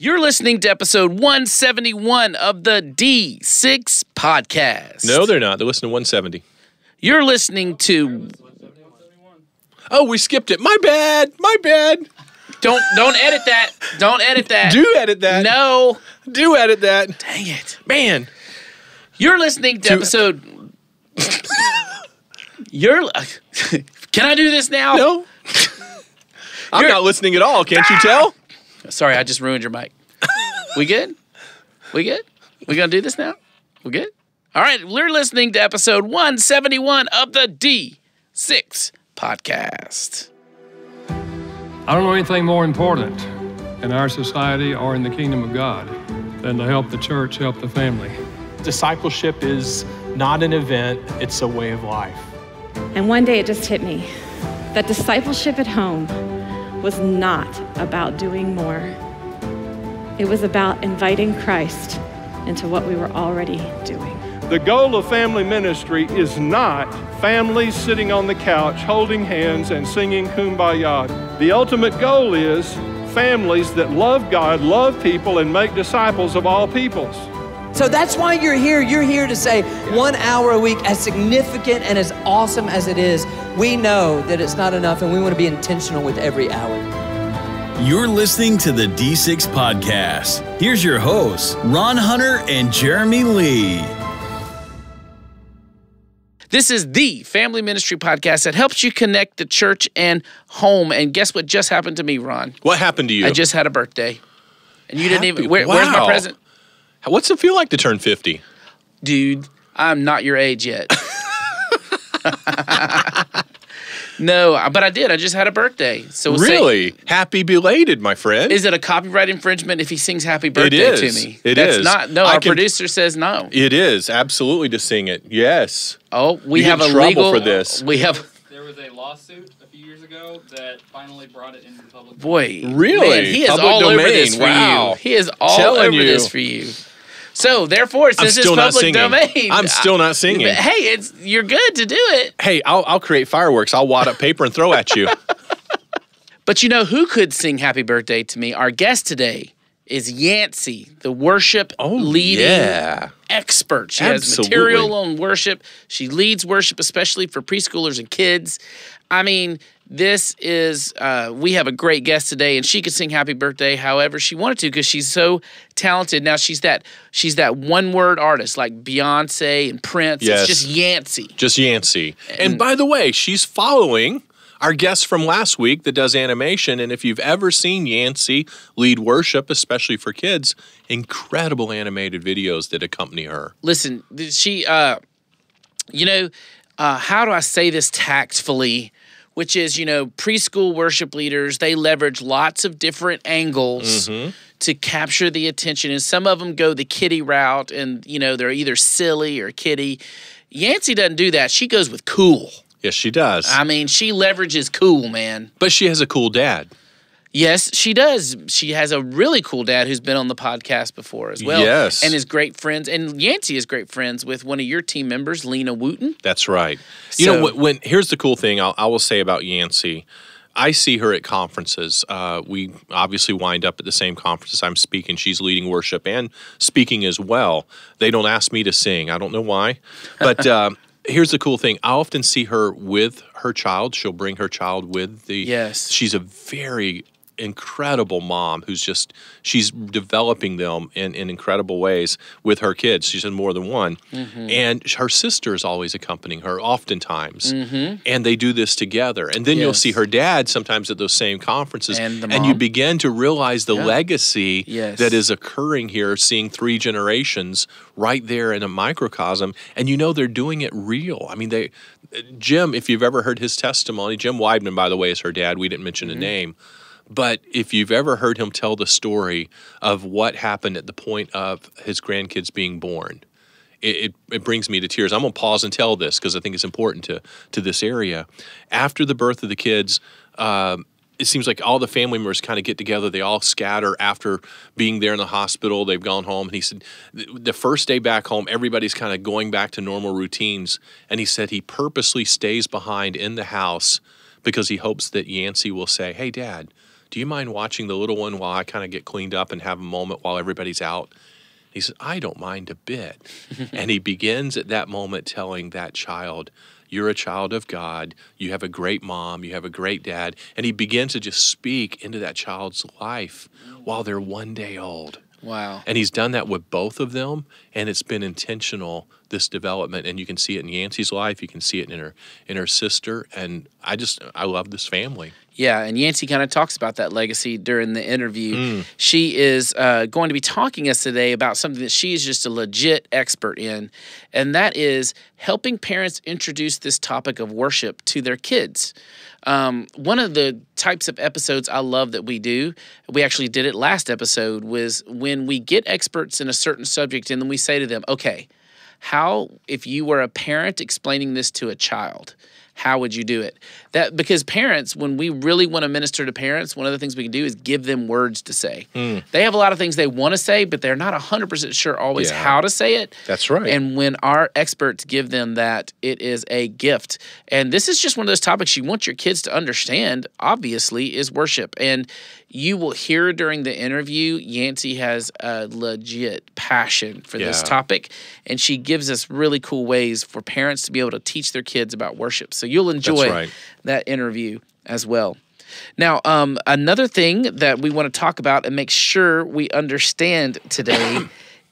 You're listening to episode 171 of the D6 podcast. No, they're not. They're listening to 170. You're listening to... Oh, we skipped it. My bad. My bad. Don't edit that. Don't edit that. Do edit that. No. Do edit that. Dang it. Man. You're listening to episode... Can I do this now? No. I'm not listening at all. Can't you tell? Sorry, I just ruined your mic. We good? We good? We gonna do this now? We good? All right, we're listening to episode 171 of the D6 podcast. I don't know anything more important in our society or in the kingdom of God than to help the church, help the family. Discipleship is not an event, it's a way of life. And one day it just hit me that discipleship at home was not about doing more. It was about inviting Christ into what we were already doing. The goal of family ministry is not families sitting on the couch holding hands and singing Kumbaya. The ultimate goal is families that love God, love people, and make disciples of all peoples. So that's why you're here. You're here to say 1 hour a week, as significant and as awesome as it is, we know that it's not enough and we want to be intentional with every hour. You're listening to the D6 podcast. Here's your hosts, Ron Hunter and Jeremy Lee. This is the family ministry podcast that helps you connect the church and home. And guess what just happened to me, Ron? What happened to you? I just had a birthday. And you didn't even... Where's my present? What's it feel like to turn 50? Dude, I'm not your age yet. No, but I did. I just had a birthday. So we'll really? Happy belated, my friend. Is it a copyright infringement if he sings happy birthday to me? It That's is. Not. No, our producer says no. It is, absolutely, to sing it. Yes. Oh, we you have get a trouble legal... for this. We have... There was a lawsuit a few years ago that finally brought it into public domain. Boy. Really? Man, he is public all domain. over this for you. He is all over this for you. So, therefore, since it's public domain... I'm still not singing. Hey, you're good to do it. Hey, I'll create fireworks. I'll wad up paper and throw at you. But you know who could sing happy birthday to me? Our guest today is Yancy, the worship leading expert. She has material on worship. She leads worship, especially for preschoolers and kids. I mean, this is, we have a great guest today, and she could sing happy birthday however she wanted to because she's so talented. Now, she's that one-word artist like Beyonce and Prince. Yes. It's just Yancy. Just Yancy. And by the way, she's following our guest from last week that does animation, and if you've ever seen Yancy lead worship, especially for kids, incredible animated videos that accompany her. Listen, she, how do I say this tactfully? Which is, preschool worship leaders, they leverage lots of different angles to capture the attention. And some of them go the kiddie route and, they're either silly or kiddie. Yancy doesn't do that. She goes with cool. Yes, she does. I mean, she leverages cool, man. But she has a cool dad. Yes, she does. She has a really cool dad who's been on the podcast before as well. Yes. And is great friends. And Yancy is great friends with one of your team members, Lena Wooten. That's right. Here's the cool thing I will say about Yancy. I see her at conferences. We obviously wind up at the same conferences I'm speaking. She's leading worship and speaking as well. They don't ask me to sing. I don't know why. But here's the cool thing. I often see her with her child. She'll bring her child with the... Yes. She's a very incredible mom she's developing them in incredible ways with her kids. She's in more than one. And her sister is always accompanying her oftentimes. And they do this together. And then you'll see her dad sometimes at those same conferences. And you begin to realize the legacy that is occurring here, seeing 3 generations right there in a microcosm. And they're doing it real. I mean, Jim, if you've ever heard his testimony, Jim Weidman, by the way, is her dad. We didn't mention a name. But if you've ever heard him tell the story of what happened at the point of his grandkids being born, it brings me to tears. I'm going to pause and tell this because I think it's important to this area. After the birth of the kids, it seems like all the family members kind of get together. They all scatter after being there in the hospital. They've gone home. And he said the first day back home, everybody's kind of going back to normal routines. And he said he purposely stays behind in the house because he hopes that Yancy will say, "Hey, Dad, do you mind watching the little one while I kind of get cleaned up and have a moment while everybody's out? He said, I don't mind a bit. And he begins at that moment telling that child, you're a child of God. You have a great mom. You have a great dad. And he begins to just speak into that child's life while they're 1 day old. Wow. And he's done that with both of them, and it's been intentional, this development. And you can see it in Yancy's life. You can see it in her sister. And I love this family. Yeah, and Yancy kind of talks about that legacy during the interview. She is going to be talking to us today about something that she is just a legit expert in, and that is helping parents introduce this topic of worship to their kids. One of the types of episodes I love that we do, we actually did it last episode, was when we get experts in a certain subject and then we say to them, okay, if you were a parent explaining this to a child, how would you do it? Because parents, when we really want to minister to parents, one of the things we can do is give them words to say. They have a lot of things they want to say, but they're not 100% sure always how to say it. That's right. And when our experts give them that, it is a gift. And this is just one of those topics you want your kids to understand, obviously, is worship. And you will hear during the interview, Yancy has a legit passion for this topic, and she gives us really cool ways for parents to be able to teach their kids about worship. So you'll enjoy that interview as well. Now, another thing that we want to talk about and make sure we understand today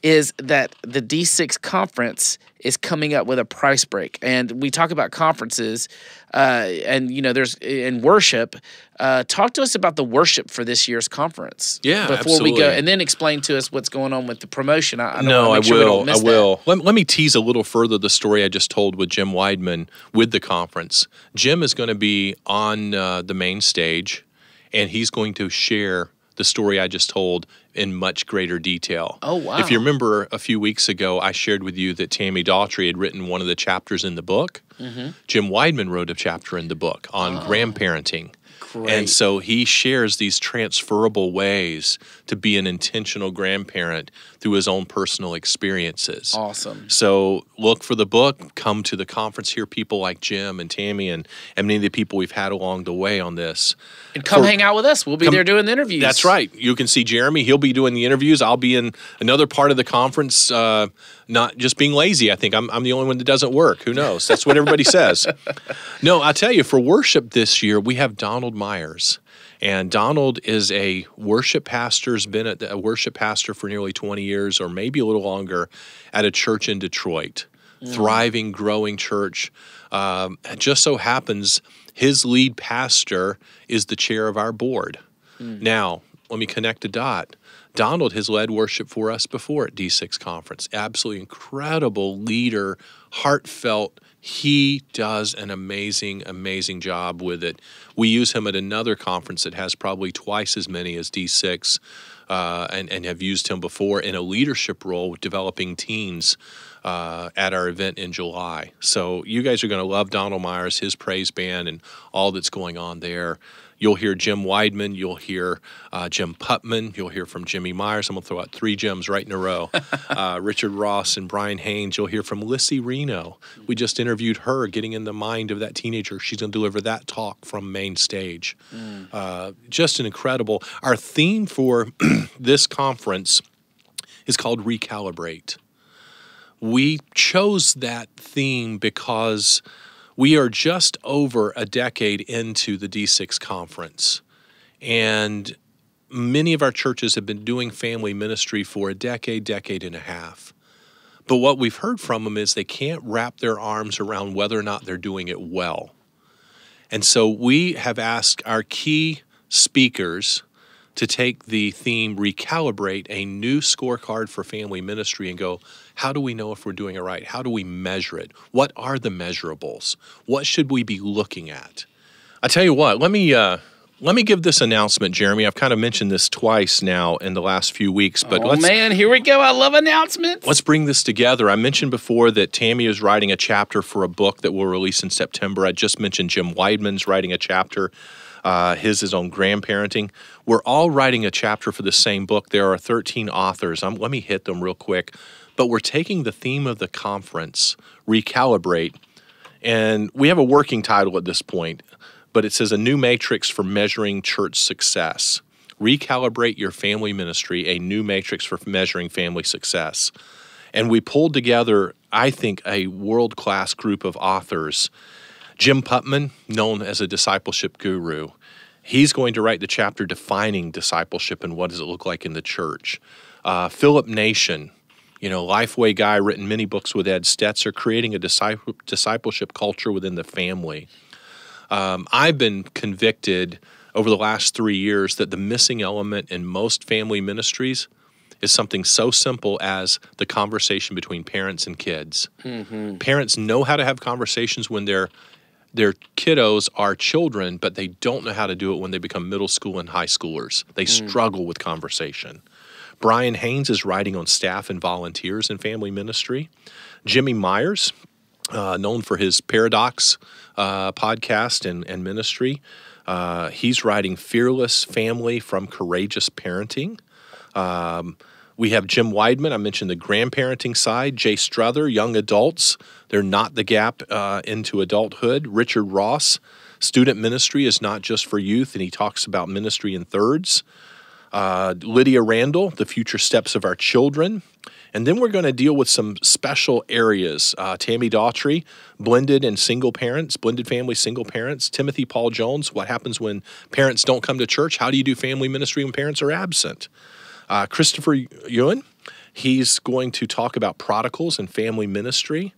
is that the D6 conference is coming up with a price break. And we talk about conferences and, there's in worship. Talk to us about the worship for this year's conference. Yeah, before absolutely. we go, and then explain to us what's going on with the promotion. I will. Let me tease a little further the story I just told with Jim Weidman with the conference. Jim is going to be on the main stage, and he's going to share the story I just told in much greater detail. Oh, wow. If you remember a few weeks ago, I shared with you that Tammy Daughtry had written one of the chapters in the book. Jim Weidman wrote a chapter in the book on grandparenting. Great. And so he shares these transferable ways to be an intentional grandparent through his own personal experiences. Awesome. So look for the book, come to the conference, hear people like Jim and Tammy and many of the people we've had along the way on this. And come hang out with us. We'll be there doing the interviews. That's right. You can see Jeremy. He'll be doing the interviews. I'll be in another part of the conference, not just being lazy. I think I'm the only one that doesn't work. Who knows? That's what everybody says. No, I'll tell you, for worship this year, we have Donald Myers. And Donald is a worship pastor, has been a worship pastor for nearly 20 years or maybe a little longer at a church in Detroit. Thriving, growing church. It just so happens his lead pastor is the chair of our board. Now, let me connect a dot. Donald has led worship for us before at D6 Conference. Absolutely incredible leader, heartfelt. He does an amazing, amazing job with it. We use him at another conference that has probably twice as many as D6 and have used him before in a leadership role with developing teens at our event in July. So you guys are going to love Donald Myers, his praise band, and all that's going on there. You'll hear Jim Weidman. You'll hear Jim Putman. You'll hear from Jimmy Myers. I'm going to throw out 3 Jims right in a row. Richard Ross and Brian Haynes. You'll hear from Lissy Reno. We just interviewed her, getting in the mind of that teenager. She's going to deliver that talk from main stage. Just an incredible. Our theme for this conference is called Recalibrate. We chose that theme because we are just over a decade into the D6 conference, and many of our churches have been doing family ministry for a decade and a half. But what we've heard from them is they can't wrap their arms around whether or not they're doing it well. And so we have asked our key speakers to take the theme Recalibrate, a new scorecard for family ministry, and go, how do we know if we're doing it right? How do we measure it? What are the measurables? What should we be looking at? I tell you what, let me give this announcement, Jeremy. I've kind of mentioned this twice now in the last few weeks, but man, here we go. I love announcements. Let's bring this together. I mentioned before that Tammy is writing a chapter for a book that we'll release in September. I just mentioned Jim Weidman's writing a chapter. His is on grandparenting. We're all writing a chapter for the same book. There are 13 authors. Let me hit them real quick. But we're taking the theme of the conference, Recalibrate, and we have a working title at this point. but it says a new matrix for measuring church success. Recalibrate your family ministry, a new matrix for measuring family success. And we pulled together, I think, a world-class group of authors. Jim Putman, known as a discipleship guru, he's going to write the chapter defining discipleship and what does it look like in the church. Philip Nation, Lifeway guy, written many books with Ed Stetzer, creating a discipleship culture within the family. I've been convicted over the last 3 years that the missing element in most family ministries is something so simple as the conversation between parents and kids. Mm-hmm. Parents know how to have conversations when their kiddos are children, but they don't know how to do it when they become middle school and high schoolers. They struggle with conversation. Brian Haynes is writing on staff and volunteers in family ministry. Jimmy Myers, known for his Paradox podcast and ministry, he's writing Fearless Family from Courageous Parenting. We have Jim Weidman. I mentioned the grandparenting side. Jay Struther, young adults. They're not the gap into adulthood. Richard Ross, student ministry is not just for youth, and he talks about ministry in thirds. Lydia Randall, the future steps of our children. And then we're going to deal with some special areas. Tammy Daughtry, blended and single parents, blended family, single parents. Timothy Paul Jones, what happens when parents don't come to church? How do you do family ministry when parents are absent? Christopher Ewan, he's going to talk about prodigals and family ministry.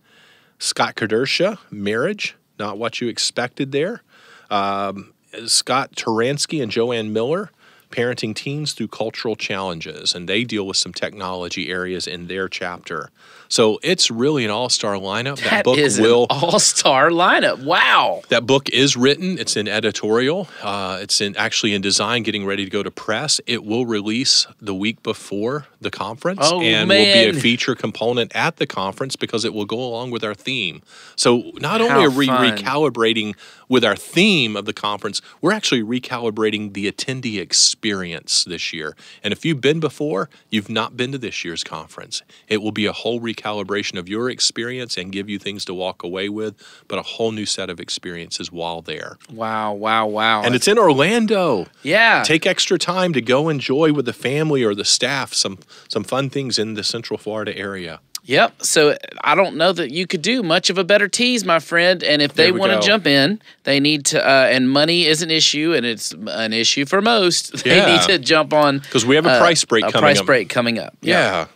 Scott Kadersha, marriage, not what you expected there. Scott Turansky and Joanne Miller, parenting teens through cultural challenges, and they deal with some technology areas in their chapter. So it's really an all-star lineup. That book is an all-star lineup. Wow. That book is written. It's in editorial. It's actually in design, getting ready to go to press. It will release the week before the conference will be a feature component at the conference because it will go along with our theme. So not only are we recalibrating with our theme of the conference, we're actually recalibrating the attendee experience this year. And if you've been before, you've not been to this year's conference. It will be a whole recalibration of your experience and give you things to walk away with, but a whole new set of experiences while there. Wow, wow, wow. And it's in Orlando. Yeah. Take extra time to go enjoy with the family or the staff some fun things in the Central Florida area. Yep. So I don't know that you could do much of a better tease, my friend. And if they want to jump in, they need to, and money is an issue, and it's an issue for most. They need to jump on. Because we have a price break coming up. Yeah.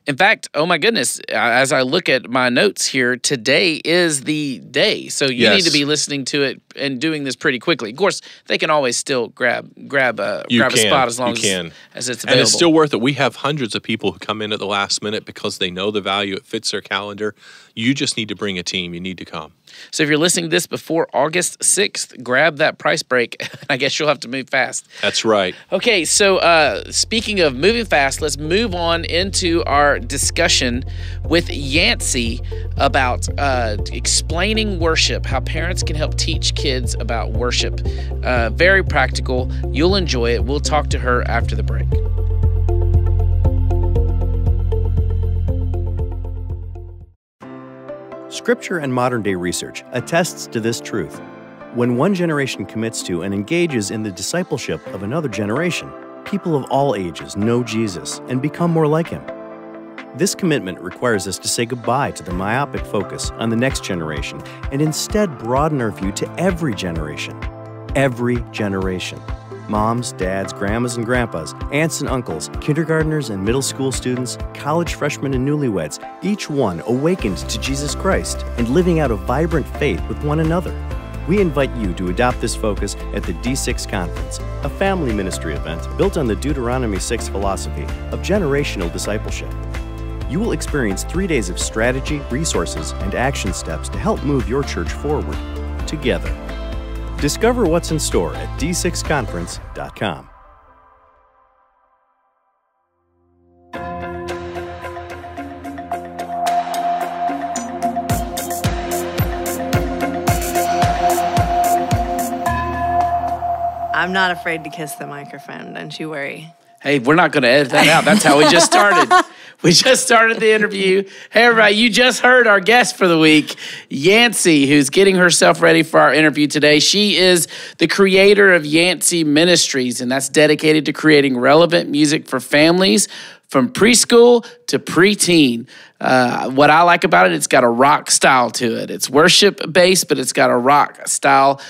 In fact, oh my goodness, as I look at my notes here, today is the day. So you need to be listening to it and doing this pretty quickly. Of course, they can always still grab a spot as long as it's available. And it's still worth it. We have hundreds of people who come in at the last minute because they know the value. It fits their calendar. You just need to bring a team. You need to come. So if you're listening to this before August 6th, grab that price break. I guess you'll have to move fast. That's right. Okay, so speaking of moving fast, let's move on into our discussion with Yancy about explaining worship, how parents can help teach kids about worship. Very practical. You'll enjoy it. We'll talk to her after the break. Scripture and modern-day research attests to this truth. When one generation commits to and engages in the discipleship of another generation, people of all ages know Jesus and become more like him. This commitment requires us to say goodbye to the myopic focus on the next generation and instead broaden our view to every generation. Every generation. Moms, dads, grandmas and grandpas, aunts and uncles, kindergartners and middle school students, college freshmen and newlyweds, each one awakened to Jesus Christ and living out a vibrant faith with one another. We invite you to adopt this focus at the D6 Conference, a family ministry event built on the Deuteronomy 6 philosophy of generational discipleship. You will experience 3 days of strategy, resources, and action steps to help move your church forward together. Discover what's in store at d6conference.com. I'm not afraid to kiss the microphone, don't you worry. Hey, we're not going to edit that out. That's how we just started. We just started the interview. Hey, everybody, you just heard our guest for the week, Yancy, who's getting herself ready for our interview today. She is the creator of Yancy Ministries, and that's dedicated to creating relevant music for families from preschool to preteen. What I like about it, it's got a rock style to it. It's worship-based, but it's got a rock style.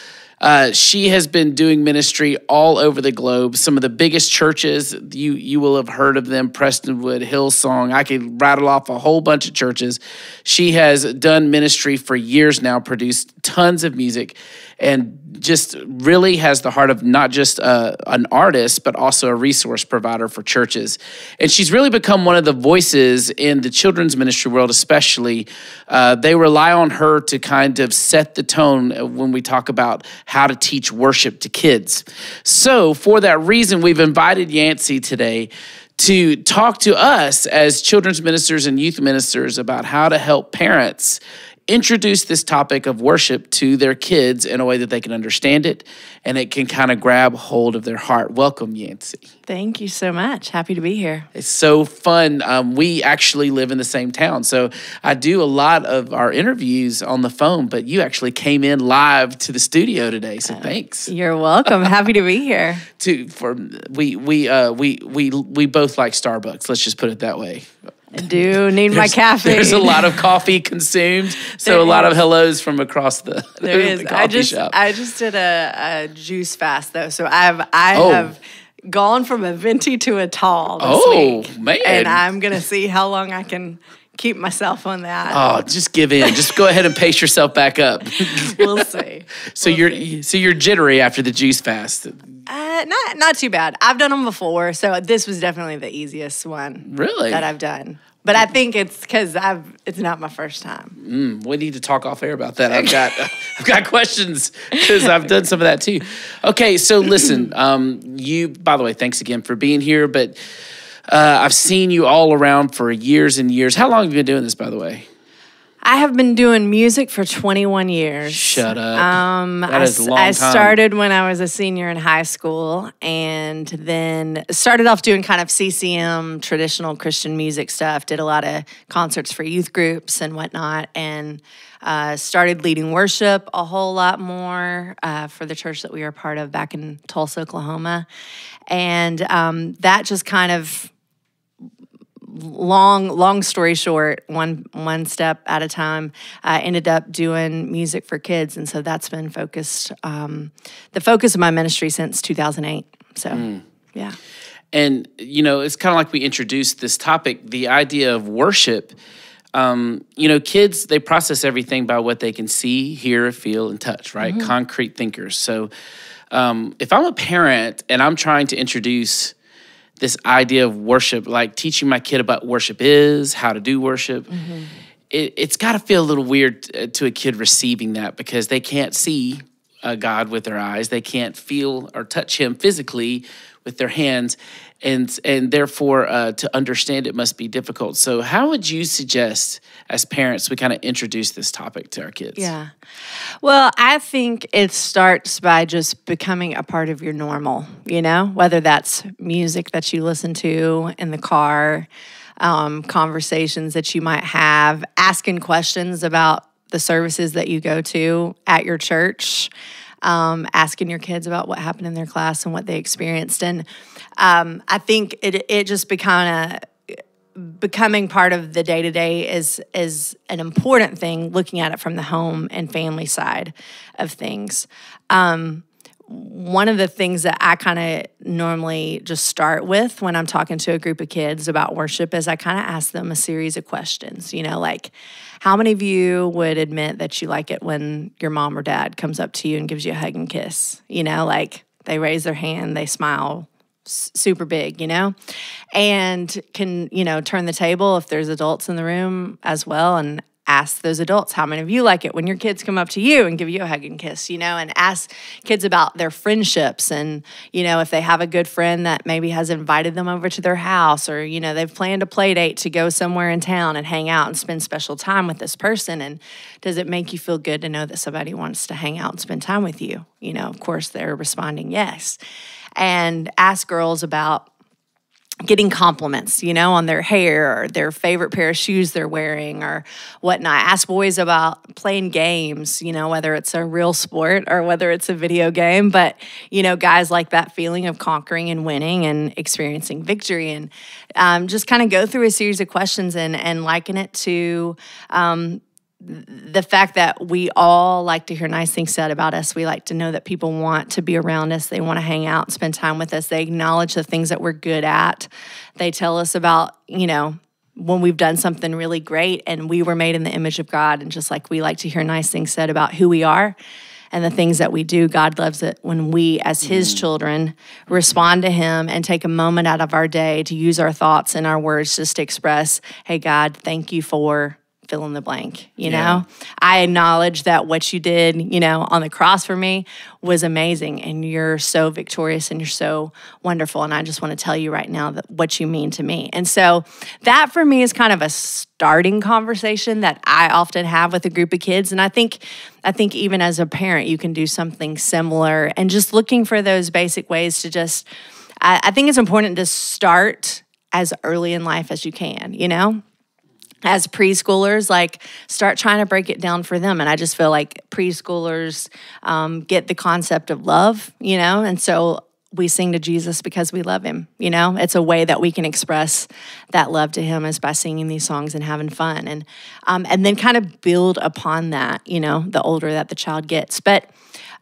She has been doing ministry all over the globe. Some of the biggest churches, you will have heard of them, Prestonwood, Hillsong. I could rattle off a whole bunch of churches. She has done ministry for years now, produced tons of music, and just really has the heart of not just an artist, but also a resource provider for churches. And she's really become one of the voices in the children's ministry world, especially. They rely on her to kind of set the tone when we talk about how to teach worship to kids. So for that reason, we've invited Yancy today to talk to us as children's ministers and youth ministers about how to help parents introduce this topic of worship to their kids in a way that they can understand it and it can kind of grab hold of their heart. Welcome, Yancy. Thank you so much. Happy to be here. It's so fun. We actually live in the same town, so I do a lot of our interviews on the phone, but you actually came in live to the studio today, so thanks. You're welcome. Happy to be here. We both like Starbucks. Let's just put it that way. I do need my caffeine. There's a lot of coffee consumed, so a lot of hellos from across the, the coffee shop. I just did a juice fast though, so I have gone from a venti to a tall this week. Man. And I'm gonna see how long I can keep myself on that. Oh, just give in. Just go ahead and pace yourself back up. We'll see. So you're jittery after the juice fast. Not too bad. I've done them before, so this was definitely the easiest one. Really? That I've done. But I think it's because it's not my first time. We need to talk off air about that. I've got questions because I've done some of that too. Okay, so listen, by the way, thanks again for being here. But I've seen you all around for years and years. How long have you been doing this, by the way? I have been doing music for 21 years. Shut up. That is a long time. I started when I was a senior in high school and then started off doing kind of CCM, traditional Christian music stuff, did a lot of concerts for youth groups and whatnot, and started leading worship a whole lot more for the church that we were a part of back in Tulsa, Oklahoma. And that just kind of long story short, one step at a time, ended up doing music for kids. And so that's been the focus of my ministry since 2008. So, yeah. And, it's kind of like we introduced this topic, the idea of worship. Kids, they process everything by what they can see, hear, feel, and touch, right? Mm-hmm. Concrete thinkers. So if I'm a parent and I'm trying to introduce this idea of worship, like teaching my kid about worship is, how to do worship, it's got to feel a little weird to a kid receiving that because they can't see God with their eyes. They can't feel or touch him physically with their hands. And therefore, to understand it must be difficult. So how would you suggest, as parents, we kind of introduce this topic to our kids? Yeah. Well, I think it starts by just becoming a part of your normal, whether that's music that you listen to in the car, conversations that you might have, asking questions about the services that you go to at your church, asking your kids about what happened in their class and what they experienced. And I think it just becoming part of the day-to-day is an important thing, looking at it from the home and family side of things. One of the things that I kind of normally just start with when I'm talking to a group of kids about worship is I kind of ask them a series of questions, like how many of you would admit that you like it when your mom or dad comes up to you and gives you a hug and kiss? Like they raise their hand, they smile super big, and can, turn the table if there's adults in the room as well and ask those adults, how many of you like it when your kids come up to you and give you a hug and kiss, and ask kids about their friendships and, if they have a good friend that maybe has invited them over to their house or, they've planned a play date to go somewhere in town and hang out and spend special time with this person. And does it make you feel good to know that somebody wants to hang out and spend time with you? Of course, they're responding yes. And ask girls about getting compliments, on their hair or their favorite pair of shoes they're wearing or whatnot. Ask boys about playing games, whether it's a real sport or whether it's a video game. But, guys like that feeling of conquering and winning and experiencing victory, and just kind of go through a series of questions and liken it to the fact that we all like to hear nice things said about us. We like to know that people want to be around us. They want to hang out and spend time with us. They acknowledge the things that we're good at. They tell us about, when we've done something really great and we were made in the image of God. And just like we like to hear nice things said about who we are and the things that we do, God loves it when we, as his children, respond to him and take a moment out of our day to use our thoughts and our words just to express, hey, God, thank you for fill in the blank, you know? I acknowledge that what you did, on the cross for me was amazing, and you're so victorious and you're so wonderful, and I just want to tell you right now that what you mean to me. And so that for me is kind of a starting conversation that I often have with a group of kids, and I think even as a parent, you can do something similar, and just looking for those basic ways to just, I think it's important to start as early in life as you can, as preschoolers, start trying to break it down for them. And I just feel like preschoolers get the concept of love, and so we sing to Jesus because we love him, It's a way that we can express that love to him is by singing these songs and having fun. And then kind of build upon that, the older that the child gets. But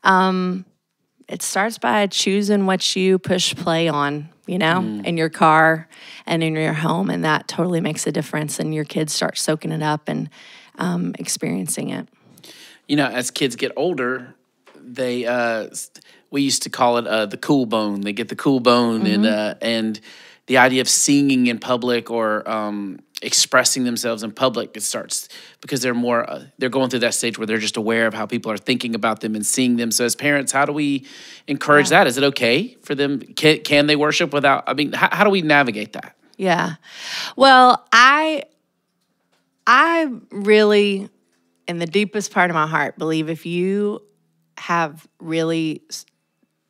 it starts by choosing what you push play on, in your car and in your home. And that totally makes a difference. And your kids start soaking it up and experiencing it. As kids get older, we used to call it the cool bone. They get the cool bone, and the idea of singing in public or expressing themselves in public, it starts because they're going through that stage where they're just aware of how people are thinking about them and seeing them. So as parents, how do we encourage that? Is it okay for them? Can they worship without, how do we navigate that? Yeah. Well, I really, in the deepest part of my heart, believe if you have really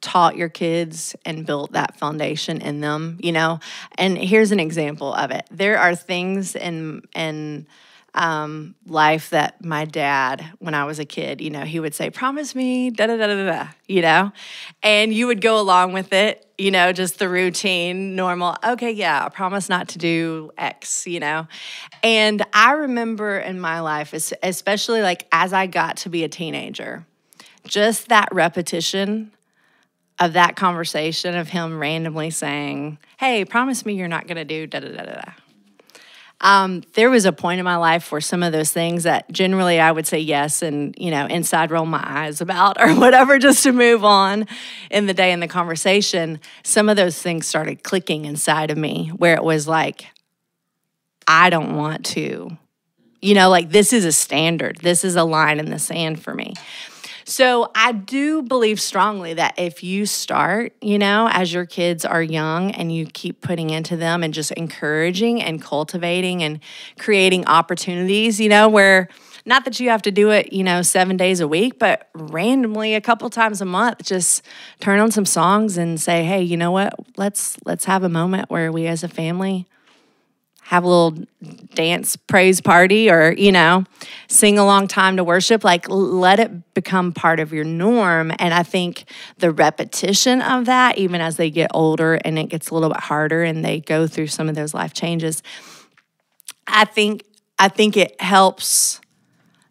taught your kids and built that foundation in them, and here's an example of it. There are things in life that my dad, when I was a kid, he would say, promise me, da-da-da-da-da, and you would go along with it, just the routine, normal, okay, yeah, I promise not to do X, and I remember in my life, especially as I got to be a teenager, just that repetition of that conversation of him randomly saying, hey, promise me you're not going to do da-da-da-da-da. There was a point in my life where some of those things that generally I would say yes and, inside roll my eyes about or whatever just to move on in the day in the conversation, some of those things started clicking inside of me where it was like, I don't want to. This is a standard. This is a line in the sand for me. So I do believe strongly that if you start, as your kids are young and you keep putting into them and just encouraging and cultivating and creating opportunities, where not that you have to do it, 7 days a week, but randomly a couple times a month, just turn on some songs and say, hey, you know what? Let's have a moment where we as a family have a little dance praise party or, sing a long time to worship. Let it become part of your norm. And I think the repetition of that, even as they get older and it gets a little bit harder and they go through some of those life changes, I think it helps,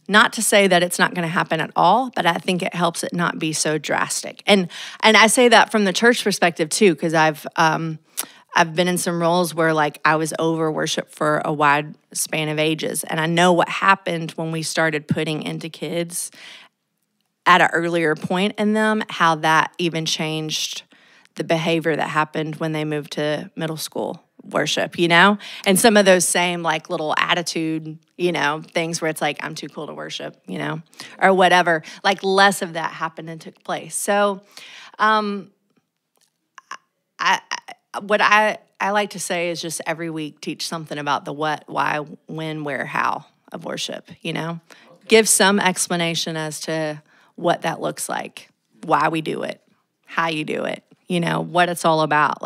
not to say that it's not going to happen at all, but I think it helps it not be so drastic. And I say that from the church perspective too, because I've been in some roles where I was over worship for a wide span of ages. And I know what happened when we started putting into kids at an earlier point in them, how that even changed the behavior that happened when they moved to middle school worship, And some of those same little attitude, things where it's I'm too cool to worship, or whatever. Less of that happened and took place. So what I like to say is just every week teach something about the what, why, when, where, how of worship, Okay. Give some explanation as to what that looks like, why we do it, how you do it, what it's all about.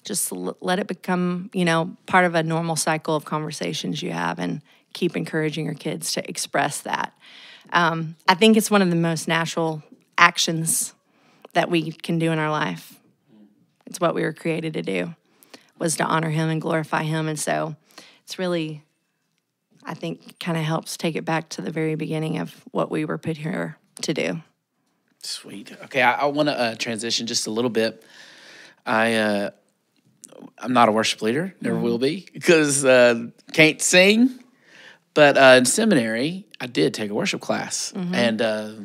just let it become, you know, part of a normal cycle of conversations you have, and keep encouraging your kids to express that. I think it's one of the most natural actions that we can do in our life. It's what we were created to do, was to honor him and glorify him. And so it's really, I think, kind of helps take it back to the very beginning of what we were put here to do. Sweet. Okay, I want to transition just a little bit. I'm not a worship leader, never will be, because can't sing. But in seminary, I did take a worship class, and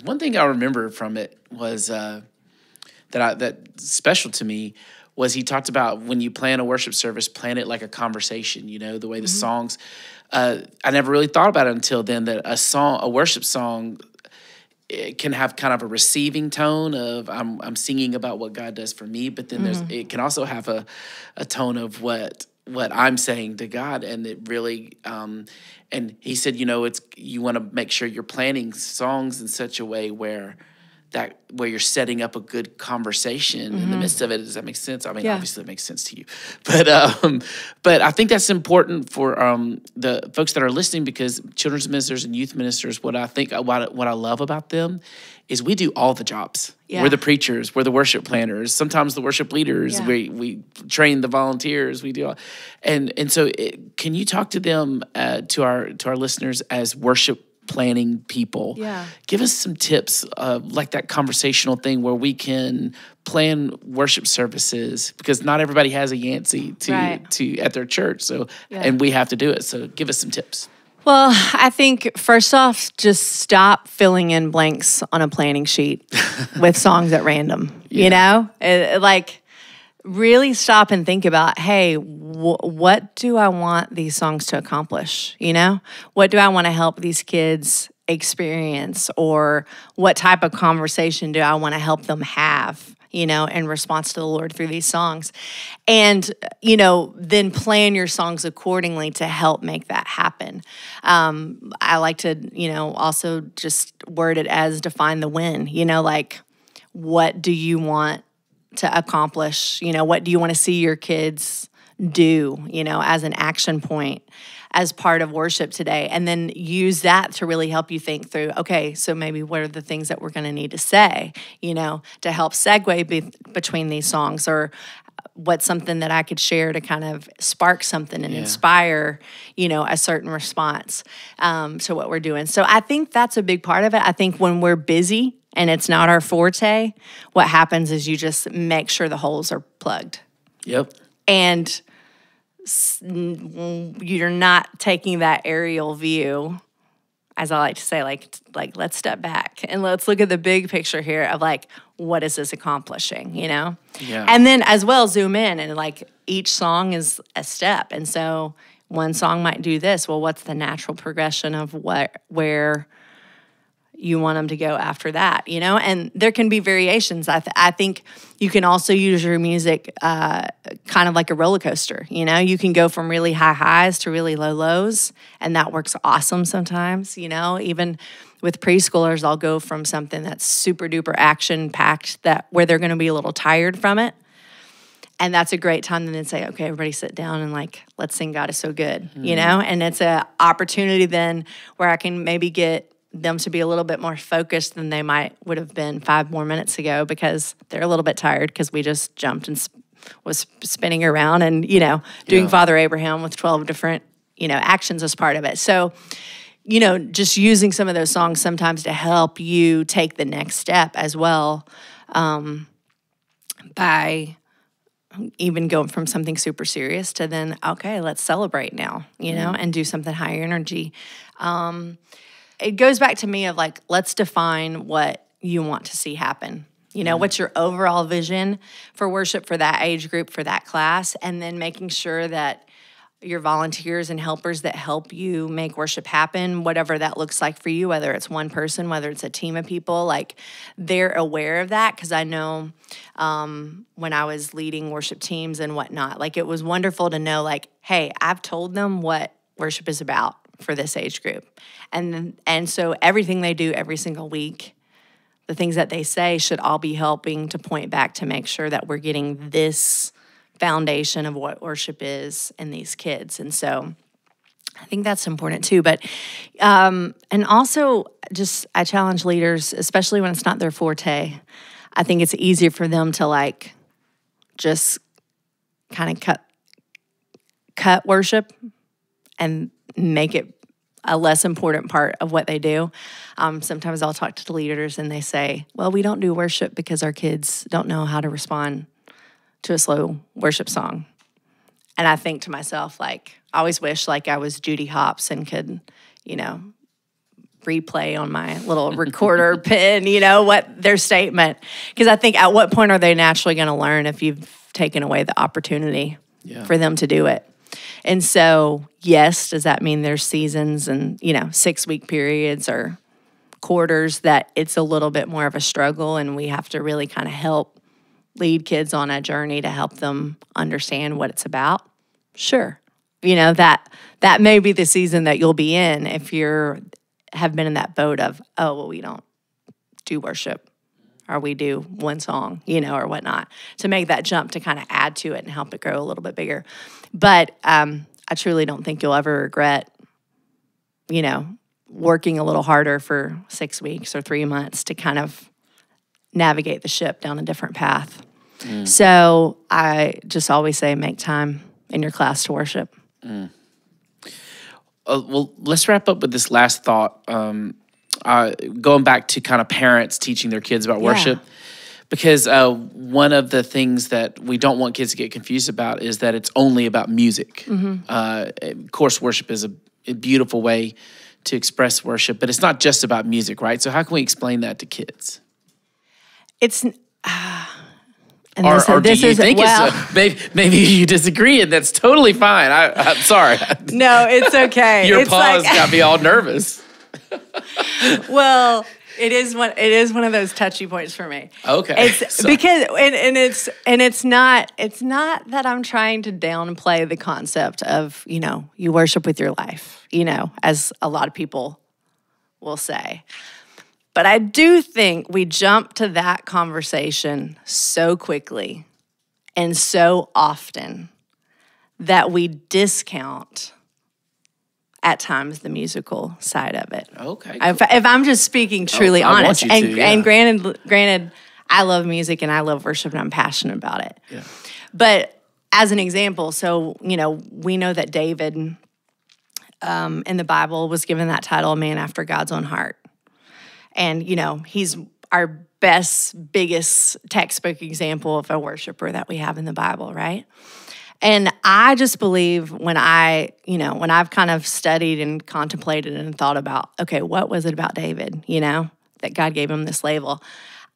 one thing I remember from it was that special to me was he talked about when you plan a worship service, plan it like a conversation. You know, the way the songs. I never really thought about it until then, that a worship song, it can have kind of a receiving tone of I'm singing about what God does for me, but then it can also have a tone of what I'm saying to God, and it really and he said, you know, you want to make sure you're planning songs in such a way where you're setting up a good conversation in the midst of it. Does that make sense? I mean, obviously it makes sense to you, but I think that's important for the folks that are listening, because children's ministers and youth ministers, what I love about them is we do all the jobs. Yeah. We're the preachers, we're the worship planners, sometimes the worship leaders. Yeah. We train the volunteers. We do all, and so can you talk to them to our listeners as worship planning people? Yeah. Give us some tips, like that conversational thing where we can plan worship services, because not everybody has a Yancy to at their church. So and we have to do it. So give us some tips. Well, I think first off, just stop filling in blanks on a planning sheet with songs at random. You know, like really stop and think about, hey, what do I want these songs to accomplish? You know, what do I want to help these kids experience, or what type of conversation do I want to help them have, you know, in response to the Lord through these songs? And, you know, then plan your songs accordingly to help make that happen. I like to, you know, also just word it as define the win, you know, like what do you want to accomplish? You know, what do you want to see your kids do, you know, as an action point as part of worship today? And then use that to really help you think through, okay, so maybe what are the things that we're going to need to say, you know, to help segue between these songs, or what's something that I could share to kind of spark something and inspire, you know, a certain response to what we're doing. So I think that's a big part of it. I think when we're busy and it's not our forte, what happens is you just make sure the holes are plugged. Yep. And you're not taking that aerial view, as I like to say, like let's step back and let's look at the big picture here of like, what is this accomplishing, you know? Yeah. And then as well zoom in, and like each song is a step. And so one song might do this. Well, what's the natural progression of where you want them to go after that, you know? And there can be variations. I think you can also use your music kind of like a roller coaster, you know? You can go from really high highs to really low lows, and that works awesome sometimes, you know? Even with preschoolers, I'll go from something that's super duper action-packed where they're gonna be a little tired from it, and that's a great time to then say, okay, everybody sit down and like, let's sing God is so good, you know? And it's an opportunity then where I can maybe get them to be a little bit more focused than they would have been 5 more minutes ago, because they're a little bit tired because we just jumped and was spinning around and, you know, doing Father Abraham with 12 different, you know, actions as part of it. So, you know, just using some of those songs sometimes to help you take the next step as well, by even going from something super serious to then, okay, let's celebrate now, you know, and do something higher energy. It goes back to me of like, let's define what you want to see happen. You know, what's your overall vision for worship for that age group, for that class, and then making sure that your volunteers and helpers that help you make worship happen, whatever that looks like for you, whether it's one person, whether it's a team of people, like they're aware of that. Because I know when I was leading worship teams and whatnot, like it was wonderful to know like, hey, I've told them what worship is about for this age group. And so everything they do every single week, the things that they say should all be helping to point back to make sure that we're getting this foundation of what worship is in these kids. And so I think that's important too. But, and also just, I challenge leaders, especially when it's not their forte. I think it's easier for them to like just kind of cut worship and make it a less important part of what they do. Sometimes I'll talk to the leaders and they say, well, we don't do worship because our kids don't know how to respond to a slow worship song. And I think to myself, like, I always wish like I was Judy Hopps and could, you know, replay on my little recorder pin, you know, what their statement. Because I think at what point are they naturally going to learn if you've taken away the opportunity for them to do it? And so, yes, does that mean there's seasons and, you know, 6-week periods or quarters that it's a little bit more of a struggle and we have to really kind of help lead kids on a journey to help them understand what it's about? Sure. You know, that may be the season that you'll be in if have been in that boat of, oh, well, we don't do worship or we do one song, you know, or whatnot, to make that jump to kind of add to it and help it grow a little bit bigger. But I truly don't think you'll ever regret, you know, working a little harder for 6 weeks or 3 months to kind of navigate the ship down a different path. So I just always say make time in your class to worship. Well, let's wrap up with this last thought. Going back to kind of parents teaching their kids about worship. Because one of the things that we don't want kids to get confused about is that it's only about music. Of course, worship is a beautiful way to express worship, but it's not just about music, right? So how can we explain that to kids? It's... or do you think it's maybe you disagree, and that's totally fine. I'm sorry. No, it's okay. Your pause got me all nervous. Well, it is one of those touchy points for me. Okay, it's because it's not that I'm trying to downplay the concept of, you know, you worship with your life, you know, as a lot of people will say. But I do think we jump to that conversation so quickly and so often that we discount at times the musical side of it. Okay. If I'm just speaking truly honest, and granted, I love music and I love worship and I'm passionate about it. Yeah. But as an example, so, you know, we know that David in the Bible was given that title, a man after God's own heart. And, you know, he's our biggest textbook example of a worshiper that we have in the Bible, right? And I just believe when I've kind of studied and contemplated and thought about, okay, what was it about David, you know, that God gave him this label?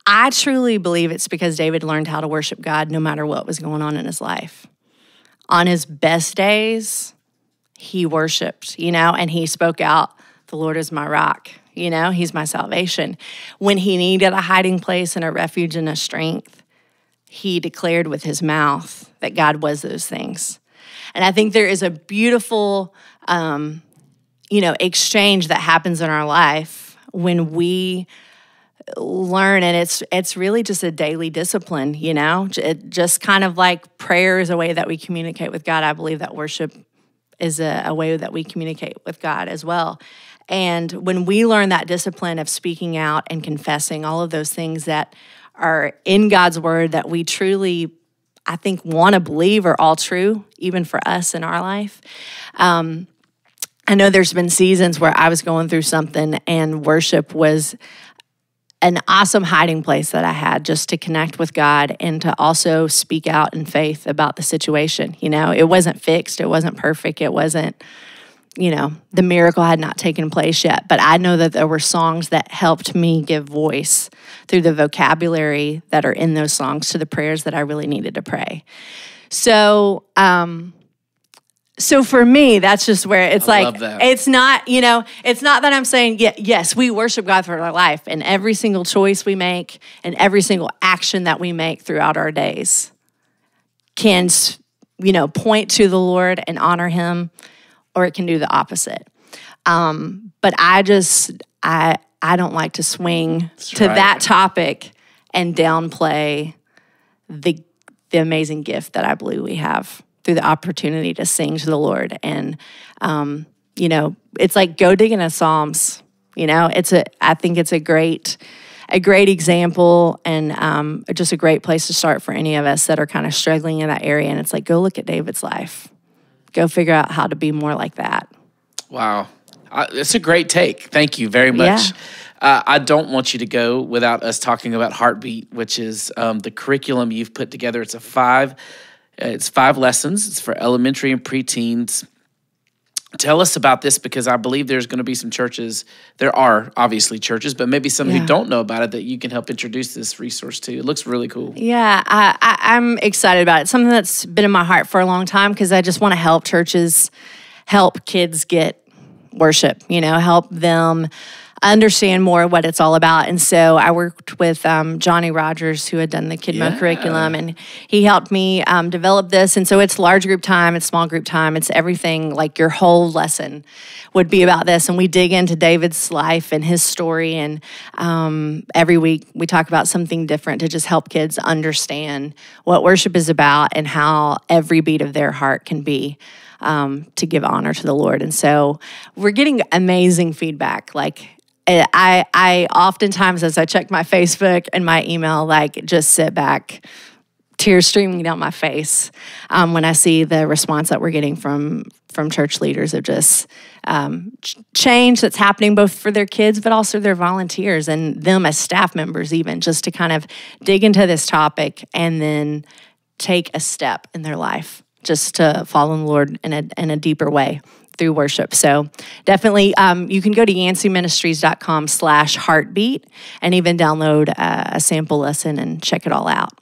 I truly believe it's because David learned how to worship God no matter what was going on in his life. On his best days, he worshiped, you know, and he spoke out, the Lord is my rock. You know, he's my salvation. When he needed a hiding place and a refuge and a strength, he declared with his mouth that God was those things. And I think there is a beautiful, exchange that happens in our life when we learn, and it's really just a daily discipline, you know? It just kind of like prayer is a way that we communicate with God. I believe that worship is a way that we communicate with God as well. And when we learn that discipline of speaking out and confessing all of those things that are in God's word that we truly, I think, want to believe are all true, even for us in our life. I know there's been seasons where I was going through something and worship was an awesome hiding place that I had just to connect with God and to also speak out in faith about the situation. You know, it wasn't fixed. It wasn't perfect. It wasn't, you know, the miracle had not taken place yet, but I know that there were songs that helped me give voice through the vocabulary that are in those songs to the prayers that I really needed to pray. So, so for me, that's just where it's like, it's not, you know, it's not that I'm saying, yes, we worship God for our life and every single choice we make and every single action that we make throughout our days can, you know, point to the Lord and honor him, or it can do the opposite. But I don't like to swing to that topic and downplay the the amazing gift that I believe we have through the opportunity to sing to the Lord. And, you know, it's like go dig in the Psalms. You know, I think it's a great example and just a great place to start for any of us that are kind of struggling in that area. And it's like, go look at David's life. Go figure out how to be more like that. Wow. It's a great take. Thank you very much. Yeah. I don't want you to go without us talking about Heartbeat, which is the curriculum you've put together. It's 5 lessons. It's for elementary and preteens. Tell us about this, because I believe there's going to be some churches. There are obviously churches, but maybe some who don't know about it that you can help introduce this resource to. It looks really cool. Yeah, I'm excited about it. It's something that's been in my heart for a long time because I just want to help churches, help kids get worship, you know, help them understand more what it's all about. And so I worked with Johnny Rogers, who had done the Kidmo curriculum, and he helped me develop this. And so it's large group time, it's small group time, it's everything. Like your whole lesson would be about this. And we dig into David's life and his story. And every week we talk about something different to just help kids understand what worship is about and how every beat of their heart can be to give honor to the Lord. And so we're getting amazing feedback. Like, I oftentimes, as I check my Facebook and my email, like just sit back, tears streaming down my face when I see the response that we're getting from church leaders of just change that's happening both for their kids, but also their volunteers and them as staff members, even just to kind of dig into this topic and then take a step in their life just to follow the Lord in a deeper way through worship. So definitely you can go to yanceyministries.com/heartbeat and even download a sample lesson and check it all out.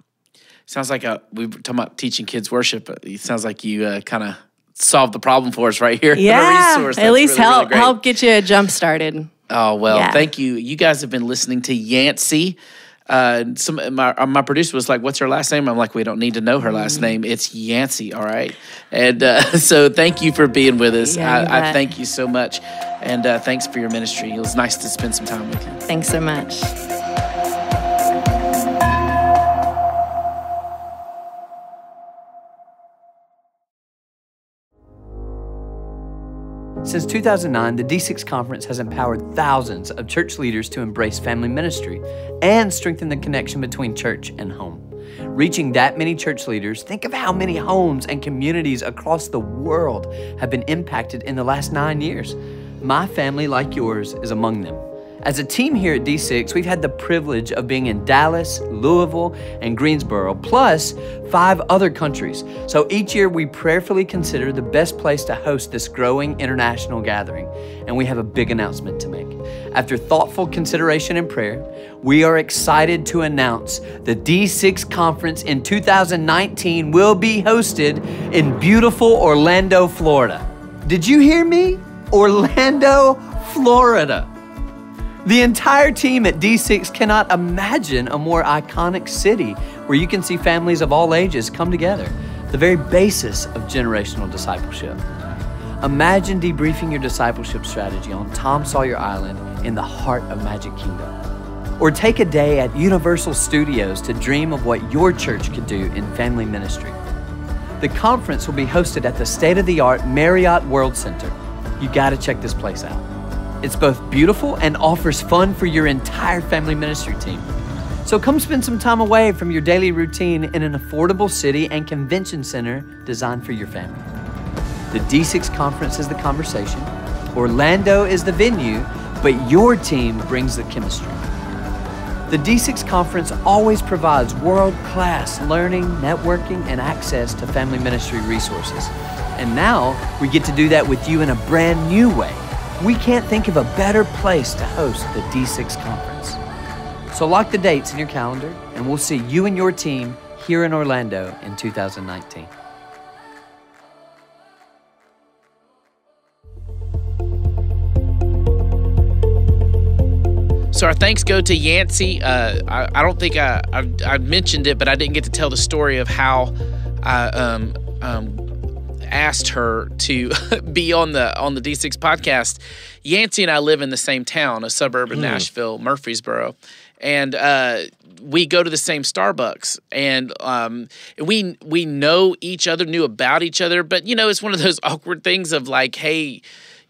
Sounds like we were talking about teaching kids worship. It sounds like you kind of solved the problem for us right here. Yeah, a resource. At least really, help get you jump started. Oh, well, Thank you. You guys have been listening to Yancy. My producer was like, "What's her last name?" I'm like, "We don't need to know her last name. It's Yancy, all right." And so, thank you for being with us. Yeah, I thank you so much, and thanks for your ministry. It was nice to spend some time with you. Thanks so much. Since 2009, the D6 Conference has empowered thousands of church leaders to embrace family ministry and strengthen the connection between church and home. Reaching that many church leaders, think of how many homes and communities across the world have been impacted in the last 9 years. My family, like yours, is among them. As a team here at D6, we've had the privilege of being in Dallas, Louisville, and Greensboro, plus 5 other countries. So each year we prayerfully consider the best place to host this growing international gathering, and we have a big announcement to make. After thoughtful consideration and prayer, we are excited to announce the D6 Conference in 2019 will be hosted in beautiful Orlando, Florida. Did you hear me? Orlando, Florida. The entire team at D6 cannot imagine a more iconic city where you can see families of all ages come together, the very basis of generational discipleship. Imagine debriefing your discipleship strategy on Tom Sawyer Island in the heart of Magic Kingdom. Or take a day at Universal Studios to dream of what your church could do in family ministry. The conference will be hosted at the state-of-the-art Marriott World Center. You gotta check this place out. It's both beautiful and offers fun for your entire family ministry team. So come spend some time away from your daily routine in an affordable city and convention center designed for your family. The D6 Conference is the conversation, Orlando is the venue, but your team brings the chemistry. The D6 Conference always provides world-class learning, networking, and access to family ministry resources. And now we get to do that with you in a brand new way. We can't think of a better place to host the D6 Conference. So lock the dates in your calendar, and we'll see you and your team here in Orlando in 2019. So our thanks go to Yancy. I don't think I mentioned it, but I didn't get to tell the story of how I asked her to be on the D6 podcast. Yancy and I live in the same town, a suburb of Nashville, Murfreesboro. and we go to the same Starbucks, and we know each other, knew about each other, but you know, it's one of those awkward things of like, hey,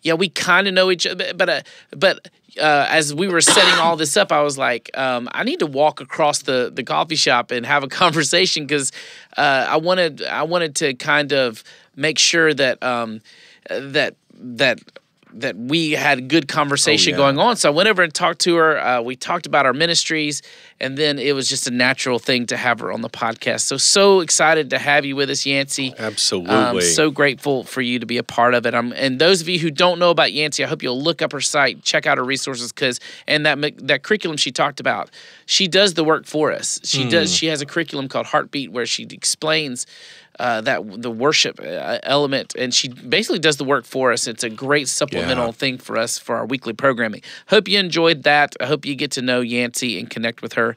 yeah, we kind of know each other, but as we were setting all this up, I was like, I need to walk across the coffee shop and have a conversation, because I wanted to kind of make sure that that we had good conversation going on. So I went over and talked to her. We talked about our ministries, and then it was just a natural thing to have her on the podcast. So excited to have you with us, Yancy. Absolutely. So grateful for you to be a part of it. And those of you who don't know about Yancy, I hope you'll look up her site, check out her resources, and that curriculum she talked about, she does the work for us. She does. She has a curriculum called Heartbeat where she explains that the worship element, and she basically does the work for us. It's a great supplemental thing for us for our weekly programming. Hope you enjoyed that. I hope you get to know Yancy and connect with her.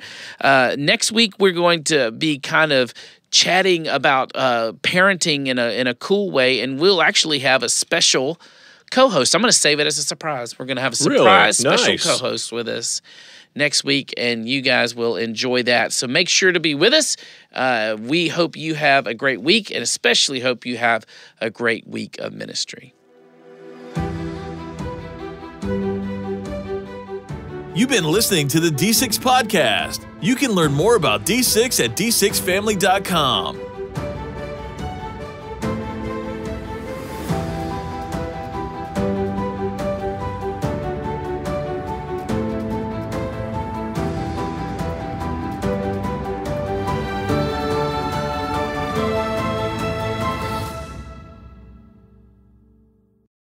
Next week, we're going to be kind of chatting about parenting in a cool way, and we'll actually have a special co-host. I'm going to save it as a surprise. We're going to have a surprise special co-host with us next week, and you guys will enjoy that. So make sure to be with us. We hope you have a great week, and especially hope you have a great week of ministry. You've been listening to the D6 Podcast. You can learn more about D6 at d6family.com.